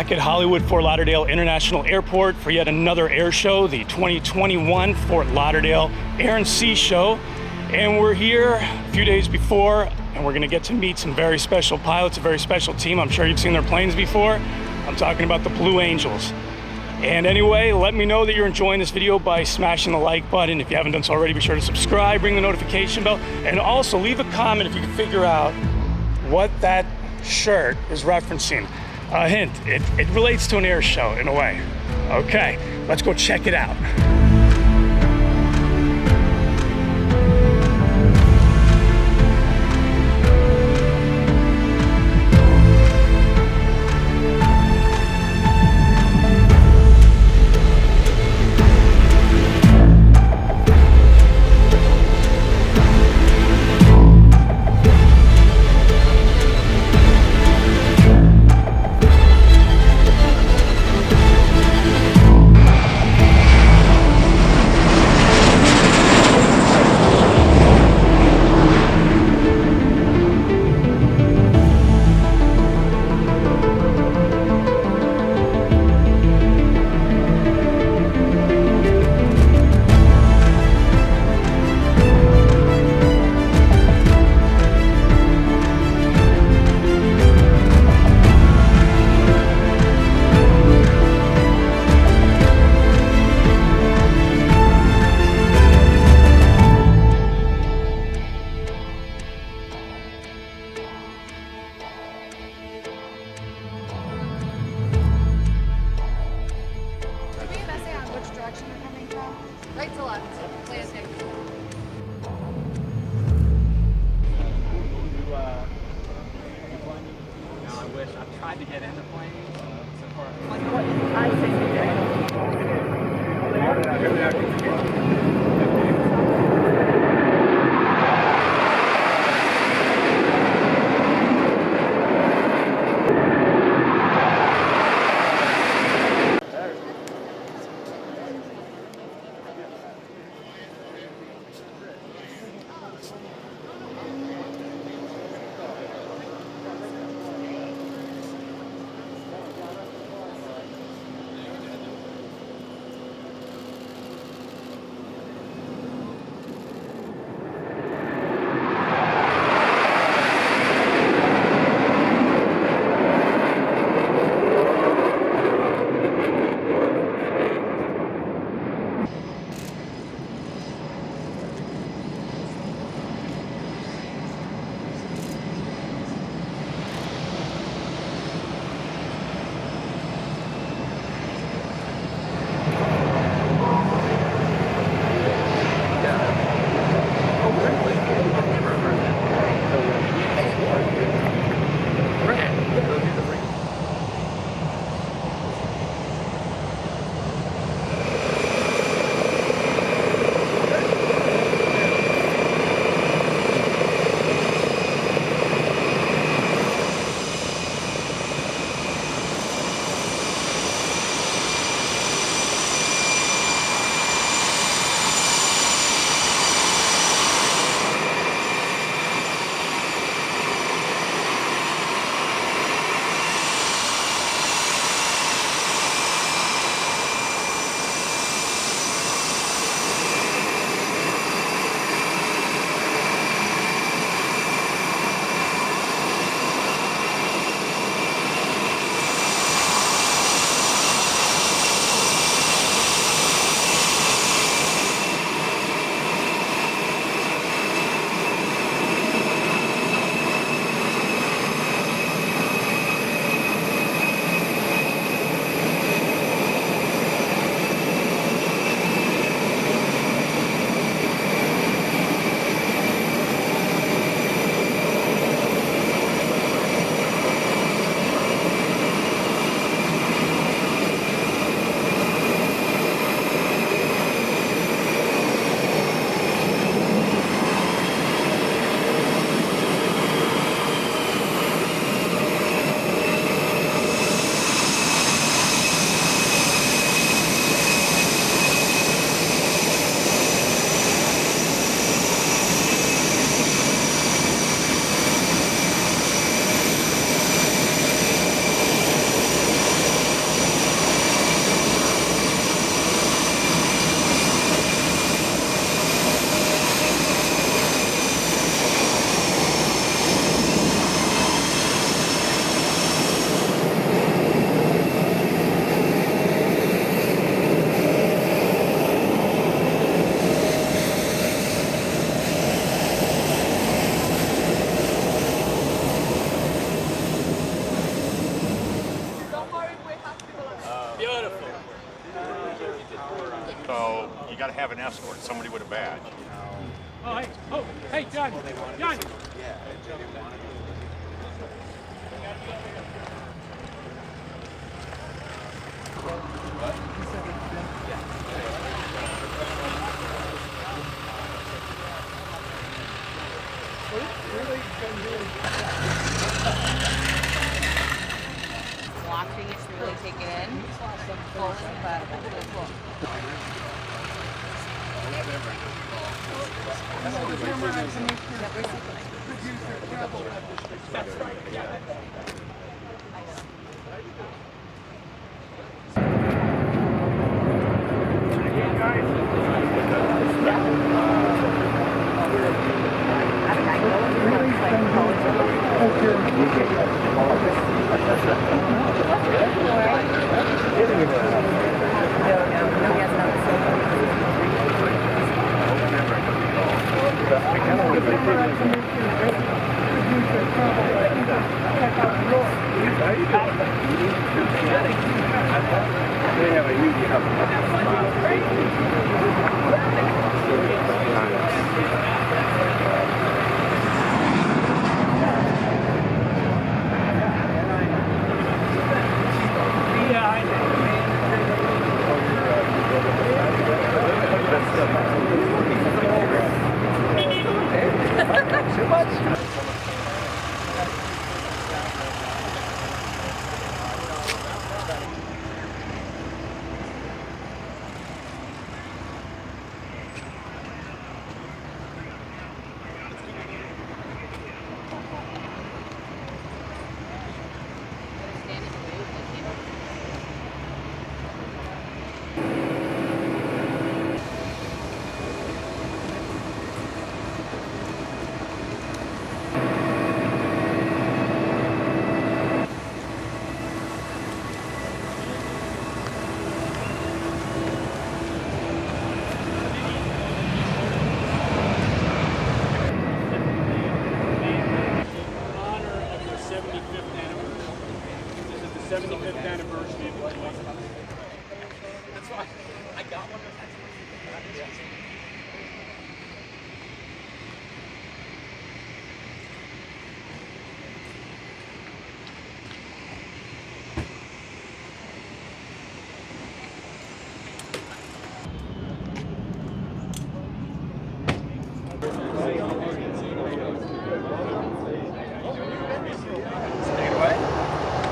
back at Hollywood Fort Lauderdale International Airport for yet another air show, the 2021 Fort Lauderdale Air and Sea Show. And we're here a few days before, and we're gonna get to meet some very special pilots, a very special team. I'm sure you've seen their planes before. I'm talking about the Blue Angels. And anyway, let me know that you're enjoying this video by smashing the like button. If you haven't done so already, be sure to subscribe, ring the notification bell, and also leave a comment if you can figure out what that shirt is referencing. A hint, it relates to an air show in a way. Okay, let's go check it out. Right to left. Landing. No, I wish. I've tried to get in the plane so far. have an escort, somebody with a badge. Oh, hey, John. John. Watching it to really take it in fully, but really cool.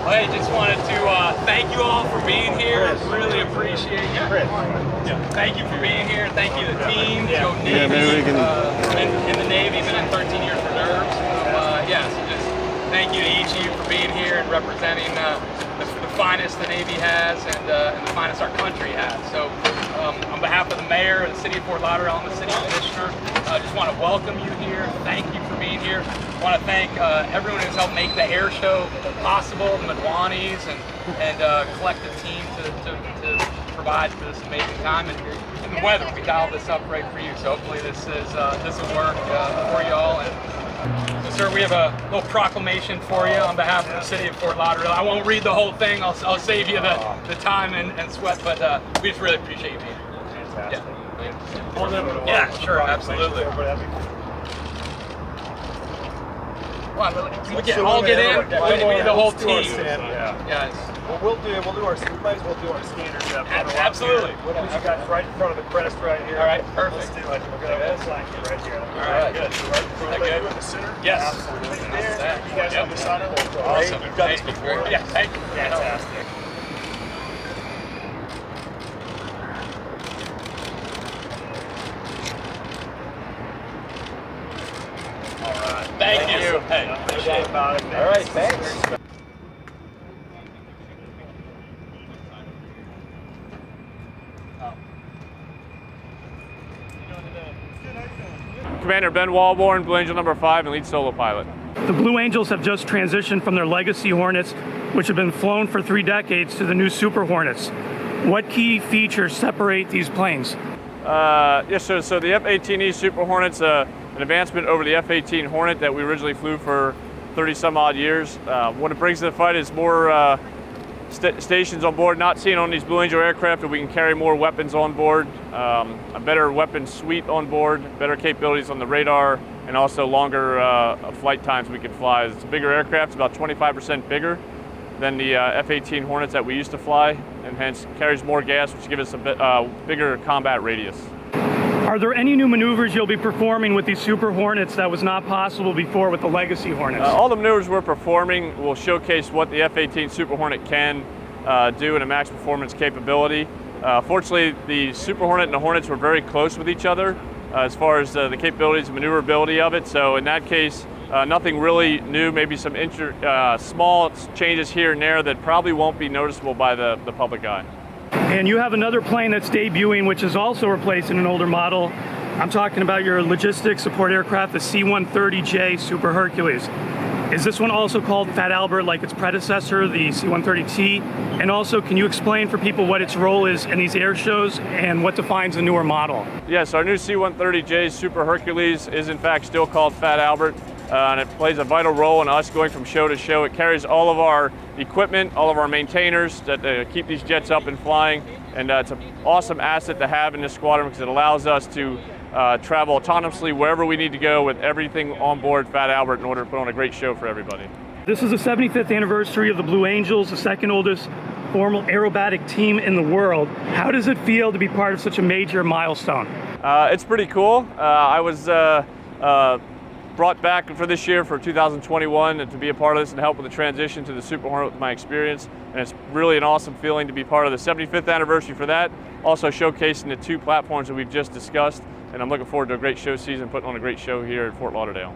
Hey, just wanted to thank you all for being here. Really appreciate you. Thank you for being here. Thank you to the team, Navy, in the Navy, been in 13 years reserves. So just thank you to each of you for being here and representing the finest the Navy has and the finest our country has. So on behalf of the mayor of the city of Fort Lauderdale and the city commissioner, I just want to welcome you here. Thank you for being here. I want to thank everyone who's helped make the air show possible, the Madwanis and collective team to provide for this amazing time and the weather. We dialed this up right for you, so hopefully this will work for you all. So, sir, we have a little proclamation for you on behalf of the city of Fort Lauderdale. I won't read the whole thing. I'll save you the time and sweat, but we just really appreciate you being here. Fantastic. Yeah, sure, absolutely. Can we all get in? We need the whole team. Yes. What we'll do our supervise, we'll do our standard. Absolutely. What you got right in front of the crest right here. All right, perfect. Let's do it. We're going to have a flank right here. All right, good. Right in the center? Yes. Absolutely. There. You guys have the center? Awesome. You've done this before? Yeah, thank you. Fantastic. Thank you. Hey, appreciate it. All right, thanks. Commander Ben Walborn, Blue Angel number 5 and lead solo pilot. The Blue Angels have just transitioned from their Legacy Hornets, which have been flown for 3 decades, to the new Super Hornets. What key features separate these planes? Yes, sir. So the F-18E Super Hornet's an advancement over the F-18 Hornet that we originally flew for 30 some odd years. What it brings to the fight is more stations on board, not seen on these Blue Angel aircraft, but we can carry more weapons on board, a better weapon suite on board, better capabilities on the radar, and also longer flight times we can fly. It's a bigger aircraft, it's about 25% bigger than the F-18 Hornets that we used to fly, and hence carries more gas, which gives us a bit bigger combat radius. Are there any new maneuvers you'll be performing with these Super Hornets that was not possible before with the Legacy Hornets? All the maneuvers we're performing will showcase what the F-18 Super Hornet can do in a max performance capability. Fortunately, the Super Hornet and the Hornets were very close with each other as far as the capabilities and maneuverability of it. So in that case, nothing really new, maybe some small changes here and there that probably won't be noticeable by the public eye. And you have another plane that's debuting, which is also replacing an older model. I'm talking about your logistics support aircraft, the C-130J Super Hercules. Is this one also called Fat Albert like its predecessor, the C-130T? And also, can you explain for people what its role is in these air shows and what defines the newer model? Yes, our new C-130J Super Hercules is in fact still called Fat Albert. And it plays a vital role in us going from show to show. It carries all of our equipment, all of our maintainers that keep these jets up and flying, and it's an awesome asset to have in this squadron because it allows us to travel autonomously wherever we need to go with everything on board Fat Albert in order to put on a great show for everybody. This is the 75th anniversary of the Blue Angels, the second oldest formal aerobatic team in the world. How does it feel to be part of such a major milestone? It's pretty cool. I was brought back for this year for 2021 and to be a part of this and help with the transition to the Super Hornet with my experience. And it's really an awesome feeling to be part of the 75th anniversary for that. Also showcasing the two platforms that we've just discussed. And I'm looking forward to a great show season, putting on a great show here at Fort Lauderdale.